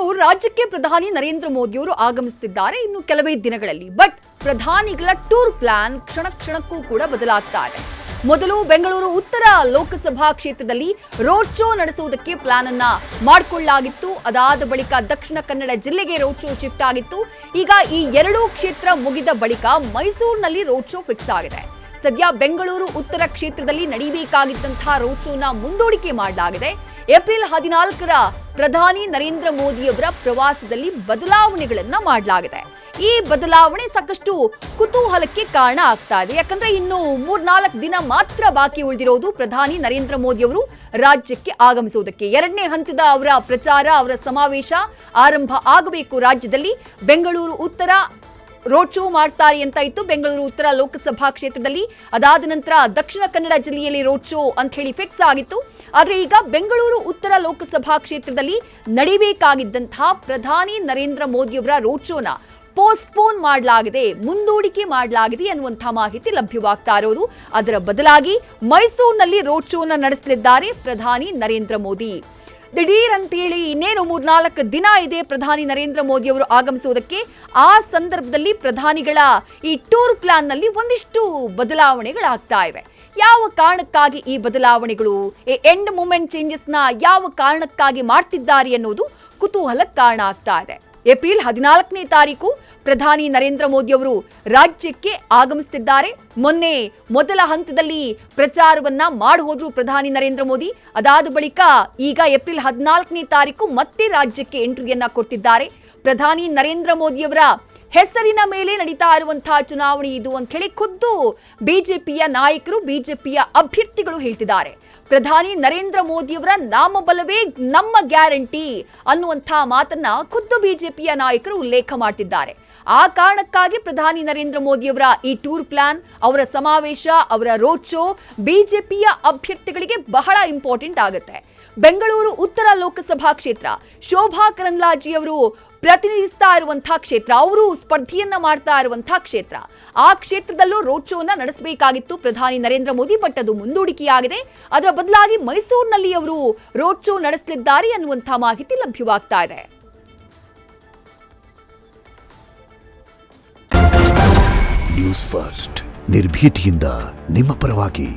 ಇನ್ನು ರಾಜ್ಯಕ್ಕೆ ಪ್ರಧಾನಿ ನರೇಂದ್ರ ಮೋದಿ ಅವರು ಆಗಮಿಸುತ್ತಿದ್ದಾರೆ ಇನ್ನು ಕೆಲವೇ ದಿನಗಳಲ್ಲಿ. ಬಟ್ ಪ್ರಧಾನಿಗಳ ಟೂರ್ ಪ್ಲಾನ್ ಕ್ಷಣ ಕ್ಷಣಕ್ಕೂ ಕೂಡ ಬದಲಾಗ್ತಾ ಇದೆ. ಮೊದಲು ಬೆಂಗಳೂರು ಉತ್ತರ ಲೋಕಸಭಾ ಕ್ಷೇತ್ರದಲ್ಲಿ ರೋಡ್ ಶೋ ನಡೆಸುವುದಕ್ಕೆ ಪ್ಲಾನ್ ಅನ್ನ ಮಾಡಿಕೊಳ್ಳಲಾಗಿತ್ತು. ಅದಾದ ಬಳಿಕ ದಕ್ಷಿಣ ಕನ್ನಡ ಜಿಲ್ಲೆಗೆ ರೋಡ್ ಶೋ ಶಿಫ್ಟ್ ಆಗಿತ್ತು. ಈಗ ಈ ಎರಡೂ ಕ್ಷೇತ್ರ ಮುಗಿದ ಬಳಿಕ ಮೈಸೂರಿನಲ್ಲಿ ರೋಡ್ ಶೋ ಫಿಕ್ಸ್ ಆಗಿದೆ. ಸದ್ಯ ಬೆಂಗಳೂರು ಉತ್ತರ ಕ್ಷೇತ್ರದಲ್ಲಿ ನಡೆಯಬೇಕಾಗಿದ್ದಂತಹ ರೋಡ್ ಶೋನ ಮುಂದೂಡಿಕೆ ಮಾಡಲಾಗಿದೆ. ಏಪ್ರಿಲ್ 14ರ ಪ್ರಧಾನಿ ನರೇಂದ್ರ ಮೋದಿಯವರ ಪ್ರವಾಸದಲ್ಲಿ ಬದಲಾವಣೆಗಳನ್ನ ಮಾಡಲಾಗಿದೆ. ಈ ಬದಲಾವಣೆ ಸಾಕಷ್ಟು ಕುತೂಹಲಕ್ಕೆ ಕಾರಣ ಆಗ್ತಾ ಇದೆ. ಯಾಕಂದ್ರೆ ಇನ್ನು 3-4 ದಿನ ಮಾತ್ರ ಬಾಕಿ ಉಳಿದಿರೋದು ಪ್ರಧಾನಿ ನರೇಂದ್ರ ಮೋದಿ ಅವರು ರಾಜ್ಯಕ್ಕೆ ಆಗಮಿಸುವುದಕ್ಕೆ. ಎರಡನೇ ಹಂತದ ಅವರ ಪ್ರಚಾರ, ಅವರ ಸಮಾವೇಶ ಆರಂಭ ಆಗಬೇಕು ರಾಜ್ಯದಲ್ಲಿ. ಬೆಂಗಳೂರು ಉತ್ತರ ರೋಡ್ ಶೋ ಮಾಡ್ತಾರೆ ಅಂತ ಇತ್ತು ಬೆಂಗಳೂರು ಉತ್ತರ ಲೋಕಸಭಾ ಕ್ಷೇತ್ರದಲ್ಲಿ. ಅದಾದ ನಂತರ ದಕ್ಷಿಣ ಕನ್ನಡ ಜಿಲ್ಲೆಯಲ್ಲಿ ರೋಡ್ ಶೋ ಅಂತ ಹೇಳಿ ಫಿಕ್ಸ್ ಆಗಿತ್ತು. ಆದರೆ ಈಗ ಬೆಂಗಳೂರು ಉತ್ತರ ಲೋಕಸಭಾ ಕ್ಷೇತ್ರದಲ್ಲಿ ನಡೀಬೇಕಾಗಿದ್ದಂತಹ ಪ್ರಧಾನಿ ನರೇಂದ್ರ ಮೋದಿಯವರ ರೋಡ್ ಶೋನ ಪೋಸ್ಟ್ಪೋನ್ ಮಾಡಲಾಗಿದೆ, ಮುಂದೂಡಿಕೆ ಮಾಡಲಾಗಿದೆ ಅನ್ನುವಂಥ ಮಾಹಿತಿ ಲಭ್ಯವಾಗ್ತಾ ಇರೋದು. ಅದರ ಬದಲಾಗಿ ಮೈಸೂರಿನಲ್ಲಿ ರೋಡ್ ಶೋನ ನಡೆಸಲಿದ್ದಾರೆ ಪ್ರಧಾನಿ ನರೇಂದ್ರ ಮೋದಿ. ದಿಢೀರ್ ಅಂತ ಹೇಳಿ ಇನ್ನೇನು 3-4 ದಿನ ಇದೆ ಪ್ರಧಾನಿ ನರೇಂದ್ರ ಮೋದಿ ಅವರು ಆಗಮಿಸುವುದಕ್ಕೆ. ಆ ಸಂದರ್ಭದಲ್ಲಿ ಪ್ರಧಾನಿಗಳ ಈ ಟೂರ್ ಪ್ಲಾನ್ ನಲ್ಲಿ ಒಂದಿಷ್ಟು ಬದಲಾವಣೆಗಳಾಗ್ತಾ ಇವೆ. ಯಾವ ಕಾರಣಕ್ಕಾಗಿ ಈ ಬದಲಾವಣೆಗಳು, ಎಂಡ್ ಮೂಮೆಂಟ್ ಚೇಂಜಸ್ ನ ಯಾವ ಕಾರಣಕ್ಕಾಗಿ ಮಾಡ್ತಿದ್ದಾರೆ ಅನ್ನೋದು ಕುತೂಹಲಕ್ಕೆ ಕಾರಣ ಆಗ್ತಾ ಇದೆ. ಏಪ್ರಿಲ್ 14ನೇ ತಾರೀಕು ಪ್ರಧಾನಿ ನರೇಂದ್ರ ಮೋದಿ ಅವರು ರಾಜ್ಯಕ್ಕೆ ಆಗಮಿಸುತ್ತಿದ್ದಾರೆ. ಮೊನ್ನೆ ಮೊದಲ ಹಂತದಲ್ಲಿ ಪ್ರಚಾರವನ್ನ ಮಾಡಿ ಹೋದ್ರು ಪ್ರಧಾನಿ ನರೇಂದ್ರ ಮೋದಿ. ಅದಾದ ಬಳಿಕ ಈಗ ಏಪ್ರಿಲ್ 14ನೇ ತಾರೀಕು ಮತ್ತೆ ರಾಜ್ಯಕ್ಕೆ ಎಂಟ್ರಿಯನ್ನ ಕೊಟ್ಟಿದ್ದಾರೆ. ಪ್ರಧಾನಿ ನರೇಂದ್ರ ಮೋದಿಯವರ ಹೆಸರಿನ ಮೇಲೆ ನಡೀತಾ ಇರುವಂತಹ ಚುನಾವಣೆ ಇದು ಅಂತ ಹೇಳಿ ಖುದ್ದು ಬಿಜೆಪಿಯ ನಾಯಕರು, ಬಿಜೆಪಿಯ ಅಭ್ಯರ್ಥಿಗಳು ಹೇಳ್ತಿದ್ದಾರೆ. ಪ್ರಧಾನಿ ನರೇಂದ್ರ ಮೋದಿಯವರ ನಾಮಬಲವೇ ನಮ್ಮ ಗ್ಯಾರಂಟಿ ಅನ್ನುವಂಥ ಮಾತನ್ನ ಖುದ್ದು ಬಿಜೆಪಿಯ ನಾಯಕರು ಉಲ್ಲೇಖ ಮಾಡ್ತಿದ್ದಾರೆ. ಆ ಕಾರಣಕ್ಕಾಗಿ ಪ್ರಧಾನಿ ನರೇಂದ್ರ ಮೋದಿಯವರ ಈ ಟೂರ್ ಪ್ಲಾನ್, ಅವರ ಸಮಾವೇಶ, ಅವರ ರೋಡ್ ಶೋ ಬಿಜೆಪಿಯ ಅಭ್ಯರ್ಥಿಗಳಿಗೆ ಬಹಳ ಇಂಪಾರ್ಟೆಂಟ್ ಆಗುತ್ತೆ. ಬೆಂಗಳೂರು ಉತ್ತರ ಲೋಕಸಭಾ ಕ್ಷೇತ್ರ ಶೋಭಾ ಕರಂದ್ಲಾಜೆ ಅವರು ಪ್ರತಿನಿಧಿಸ್ತಾ ಇರುವಂತಹ ಕ್ಷೇತ್ರ, ಅವರು ಸ್ಪರ್ಧೆಯನ್ನ ಮಾಡ್ತಾ ಇರುವಂತಹ ಕ್ಷೇತ್ರ. ಆ ಕ್ಷೇತ್ರದಲ್ಲೂ ರೋಡ್ ಶೋನ ನಡೆಸಬೇಕಾಗಿತ್ತು ಪ್ರಧಾನಿ ನರೇಂದ್ರ ಮೋದಿ, ಬಟ್ ಅದು ಮುಂದೂಡಿಕೆಯಾಗಿದೆ. ಅದರ ಬದಲಾಗಿ ಮೈಸೂರಿನಲ್ಲಿ ಅವರು ರೋಡ್ ಶೋ ನಡೆಸಲಿದ್ದಾರೆ ಅನ್ನುವಂತಹ ಮಾಹಿತಿ ಲಭ್ಯವಾಗ್ತಾ ಇದೆ. ನ್ಯೂಸ್ ಫಸ್ಟ್, ನಿರ್ಭೀತಿಯಿಂದ ನಿಮ್ಮ ಪರವಾಗಿ.